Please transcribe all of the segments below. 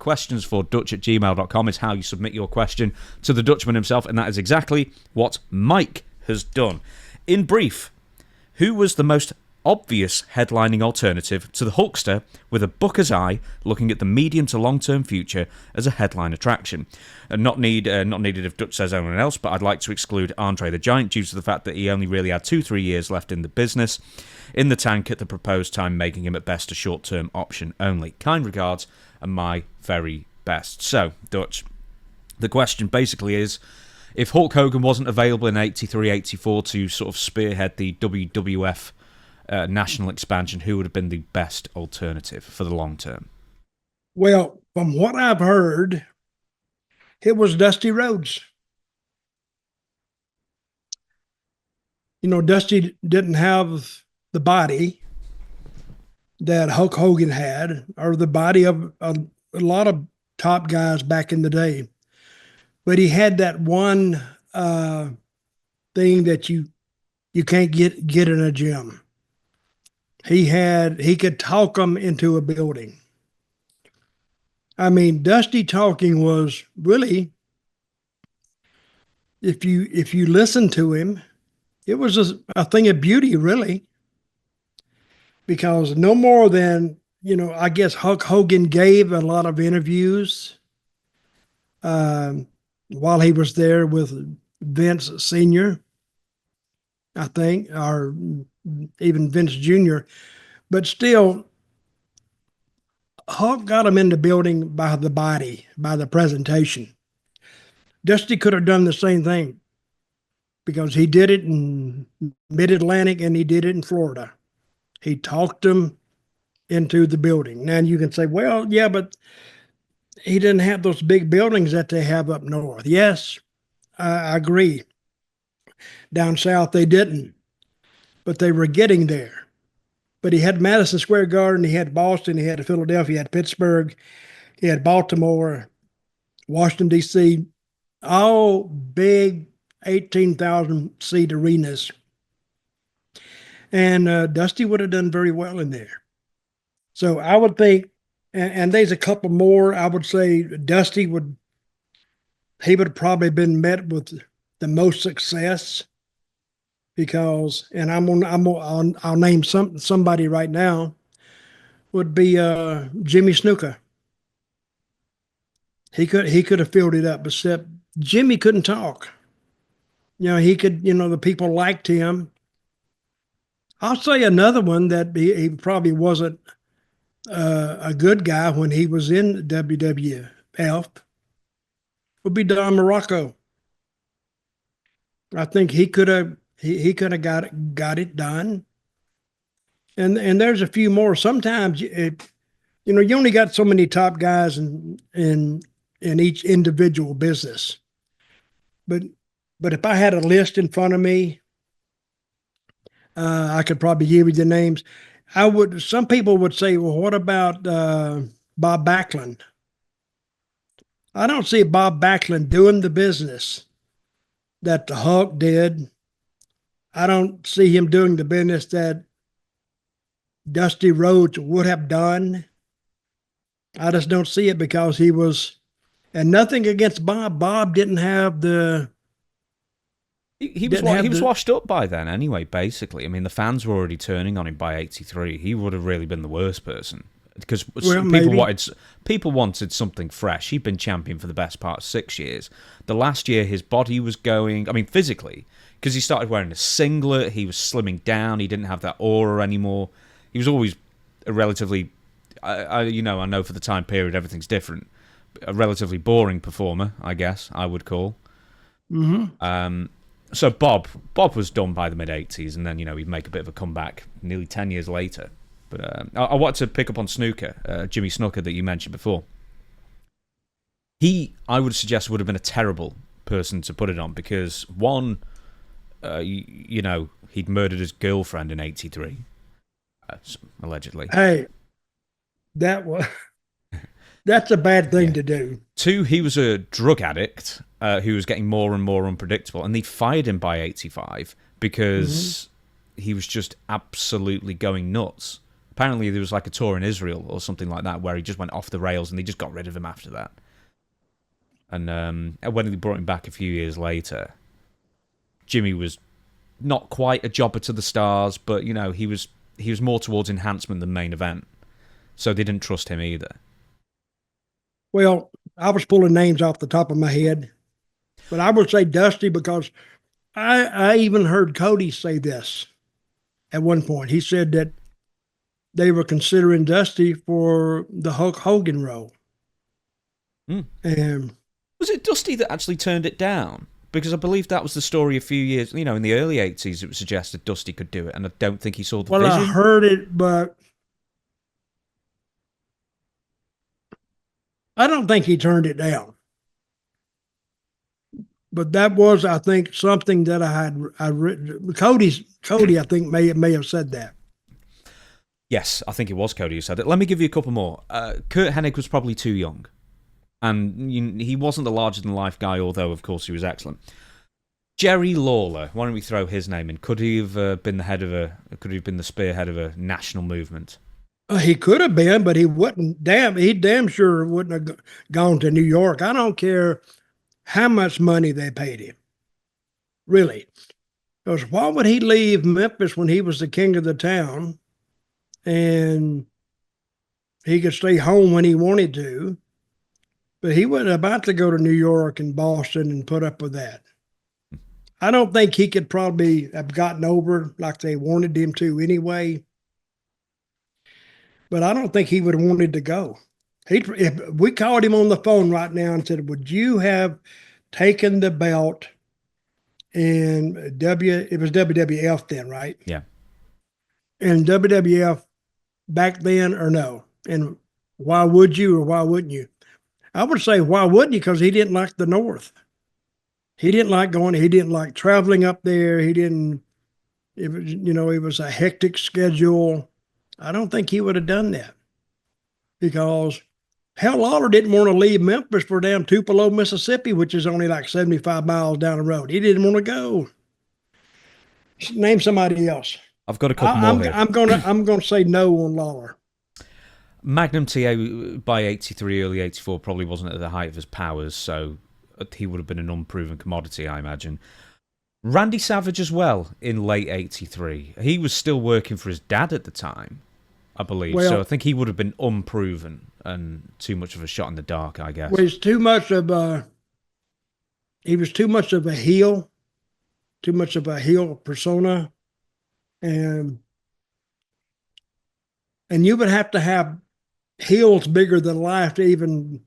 questionsfordutch@gmail.com is how you submit your question to the Dutchman himself, and that is exactly what Mike has done. In brief, who was the most obvious headlining alternative to the Hulkster with a Booker's eye looking at the medium to long-term future as a headline attraction? Not needed if Dutch says anyone else, but I'd like to exclude Andre the Giant due to the fact that he only really had 2-3 years left in the business in the tank at the proposed time, making him at best a short-term option only. Kind regards, and my very best. So, Dutch, the question basically is, if Hulk Hogan wasn't available in 83-84 to sort of spearhead the WWF national expansion, who would have been the best alternative for the long term? Well, from what I've heard, it was Dusty Rhodes. You know, Dusty didn't have the body that Hulk Hogan had, or the body of a lot of top guys back in the day. But he had that one thing that you can't get in a gym. He could talk them into a building. I mean, Dusty talking was really, if you listen to him, it was a thing of beauty, really. Because no more than, I guess Hulk Hogan gave a lot of interviews while he was there with Vince Sr., I think, or even Vince Jr. But still, Hulk got him in the building by the body, by the presentation. Dusty could have done the same thing because he did it in Mid-Atlantic and he did it in Florida. He talked them into the building. Now you can say, well, yeah, but he didn't have those big buildings that they have up north. Yes, I agree. Down south, they didn't, but they were getting there. But he had Madison Square Garden, he had Boston, he had Philadelphia, he had Pittsburgh, he had Baltimore, Washington, D.C., all big 18,000-seat arenas. And Dusty would have done very well in there. So I would think, and there's a couple more, I would say Dusty would have probably been met with the most success because, and I'll name somebody right now, would be Jimmy Snuka. He could have filled it up, except Jimmy couldn't talk. He could, the people liked him. I'll say another one that he probably wasn't a good guy when he was in WWF would be Don Morocco. I think he could have got it done. And there's a few more. Sometimes you only got so many top guys in each individual business. But if I had a list in front of me, I could probably give you the names. Some people would say, well, what about Bob Backlund? I don't see Bob Backlund doing the business that the Hulk did. I don't see him doing the business that Dusty Rhodes would have done. I just don't see it because he was, and nothing against Bob. Bob didn't have the. He was washed up by then anyway, basically. I mean, the fans were already turning on him by 83. He would have really been the worst person. Because people wanted something fresh. He'd been champion for the best part of 6 years. The last year, his body was going, physically, because he started wearing a singlet, he was slimming down, he didn't have that aura anymore. He was always a relatively, I know for the time period everything's different, a relatively boring performer, I guess, I would call. Mm-hmm. So Bob was done by the mid-80s, and then, he'd make a bit of a comeback nearly 10 years later. But I wanted to pick up on Snooker, Jimmy Snooker, that you mentioned before. He, I would suggest, would have been a terrible person to put it on because, one, he'd murdered his girlfriend in 83, allegedly. Hey, that's a bad thing to do. Two, he was a drug addict who was getting more and more unpredictable, and they fired him by 85 because he was just absolutely going nuts. Apparently there was like a tour in Israel or something like that where he just went off the rails and they just got rid of him after that. And when they brought him back a few years later, Jimmy was not quite a jobber to the stars, but you know, he was more towards enhancement than main event. So they didn't trust him either. Well, I was pulling names off the top of my head, but I would say Dusty because I even heard Cody say this at one point. He said that they were considering Dusty for the Hulk Hogan role. And was it Dusty that actually turned it down? Because I believe that was the story a few years, you know, in the early 80s, it was suggested Dusty could do it, and I don't think he saw the vision. I heard it, but I don't think he turned it down. But that was, I think, something that I written. Cody, I think may have said that. Yes, I think it was Cody who said it. Let me give you a couple more. Kurt Hennig was probably too young, and he wasn't the larger-than-life guy, although, of course, he was excellent. Jerry Lawler, why don't we throw his name in? Could he have been the spearhead of a national movement? He could have been, but he wouldn't. He damn sure wouldn't have gone to New York. I don't care how much money they paid him, really. Because why would he leave Memphis when he was the king of the town, and he could stay home when he wanted to? But he wasn't about to go to New York and Boston and put up with that. I don't think he could probably have gotten over like they wanted him to anyway. But I don't think he would have wanted to go. If we called him on the phone right now and said, would you have taken the belt in it was WWF then, right? Yeah. And WWF back then or no? And why would you or why wouldn't you? I would say, why wouldn't you? Because he didn't like the North. He didn't like going, he didn't like traveling up there. It was a hectic schedule. I don't think he would have done that because hell, Lawler didn't want to leave Memphis for damn Tupelo, Mississippi, which is only like 75 miles down the road. He didn't want to go. Name somebody else. I've got a couple more here. I'm gonna say no on Lawler. Magnum TA by 83, early 84 probably wasn't at the height of his powers, so he would have been an unproven commodity, I imagine. Randy Savage as well in late 83. He was still working for his dad at the time, I believe. Well, so I think he would have been unproven and too much of a shot in the dark, I guess. Well, he was too much of a heel, persona. And you would have to have heels bigger than life to even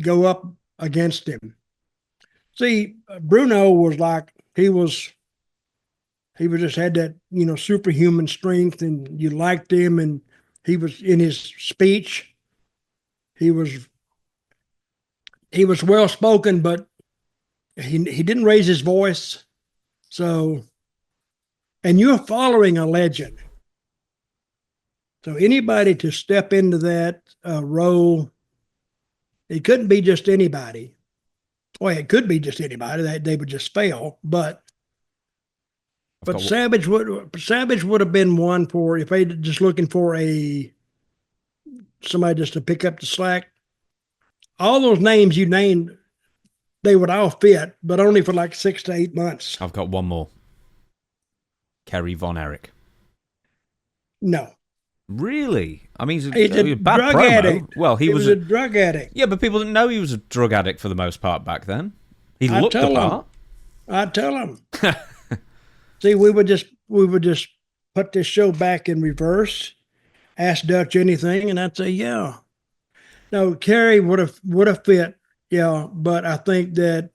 go up against him. See, Bruno was like, he just had that, superhuman strength, and you liked him, and he was in his speech. He was well spoken, but he didn't raise his voice. So, and you're following a legend. So anybody to step into that role, it couldn't be just anybody. Well, it could be just anybody. They would just fail. But Savage would have been one for, if they just looking for somebody just to pick up the slack. All those names you named, they would all fit, but only for like 6 to 8 months. I've got one more. Kerry Von Erich. No. Really? I mean, he's a bad drug promo. addict. Well, he was a drug addict. Yeah, but people didn't know he was a drug addict for the most part back then. He looked the part. I'd tell him. See, we would just put this show back in reverse, ask Dutch anything, and I'd say, yeah. No, Kerry would have fit, yeah, but I think that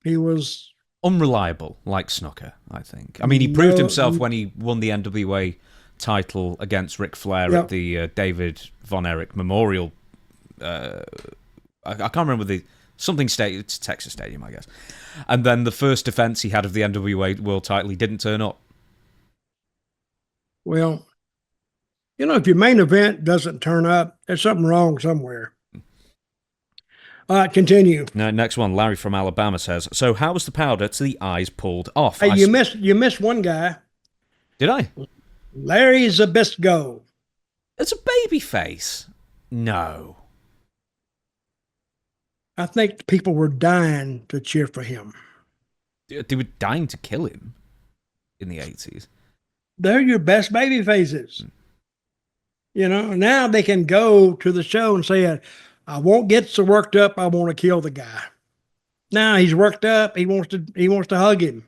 he was unreliable, like Snooker, I think. I mean, he proved himself when he won the NWA title against Ric Flair at the David Von Erich Memorial. I can't remember something stadium. It's Texas Stadium, I guess. And then the first defense he had of the NWA World title, he didn't turn up. Well, if your main event doesn't turn up, there's something wrong somewhere. All right, continue. Now, next one, Larry from Alabama says, so how was the powder to the eyes pulled off? Hey, you missed one guy. Did I? Larry Zbyszko. As a baby face? No. I think people were dying to cheer for him. They were dying to kill him in the 80s. They're your best baby faces. You know, now they can go to the show and say, I won't get so worked up, I want to kill the guy. Now he's worked up, he wants to hug him.